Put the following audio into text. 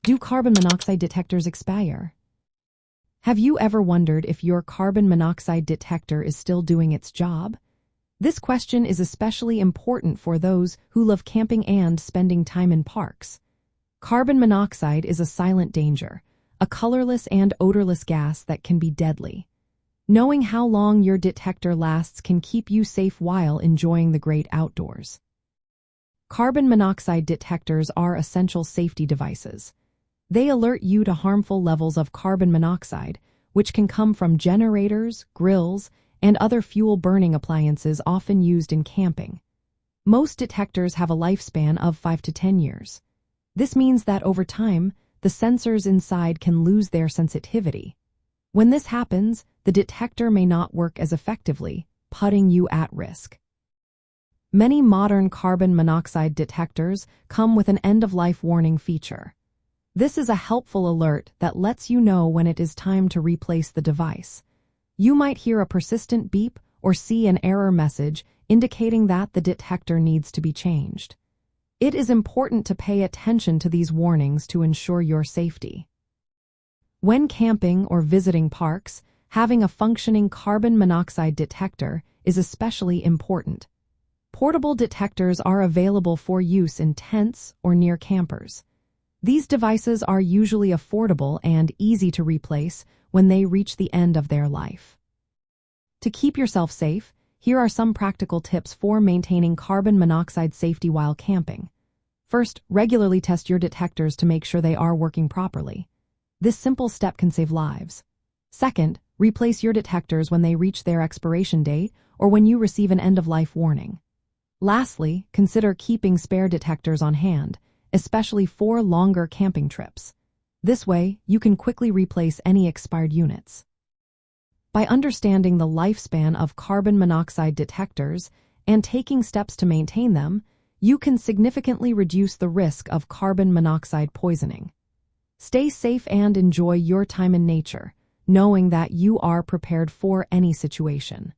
Do carbon monoxide detectors expire? Have you ever wondered if your carbon monoxide detector is still doing its job? This question is especially important for those who love camping and spending time in parks. Carbon monoxide is a silent danger, a colorless and odorless gas that can be deadly. Knowing how long your detector lasts can keep you safe while enjoying the great outdoors. Carbon monoxide detectors are essential safety devices. They alert you to harmful levels of carbon monoxide, which can come from generators, grills, and other fuel-burning appliances often used in camping. Most detectors have a lifespan of 5 to 10 years. This means that over time, the sensors inside can lose their sensitivity. When this happens, the detector may not work as effectively, putting you at risk. Many modern carbon monoxide detectors come with an end-of-life warning feature. This is a helpful alert that lets you know when it is time to replace the device. You might hear a persistent beep or see an error message indicating that the detector needs to be changed. It is important to pay attention to these warnings to ensure your safety. When camping or visiting parks, having a functioning carbon monoxide detector is especially important. Portable detectors are available for use in tents or near campers. These devices are usually affordable and easy to replace when they reach the end of their life. To keep yourself safe, here are some practical tips for maintaining carbon monoxide safety while camping. First, regularly test your detectors to make sure they are working properly. This simple step can save lives. Second, replace your detectors when they reach their expiration date or when you receive an end-of-life warning. Lastly, consider keeping spare detectors on hand, especially for longer camping trips. This way, you can quickly replace any expired units. By understanding the lifespan of carbon monoxide detectors and taking steps to maintain them, you can significantly reduce the risk of carbon monoxide poisoning. Stay safe and enjoy your time in nature, knowing that you are prepared for any situation.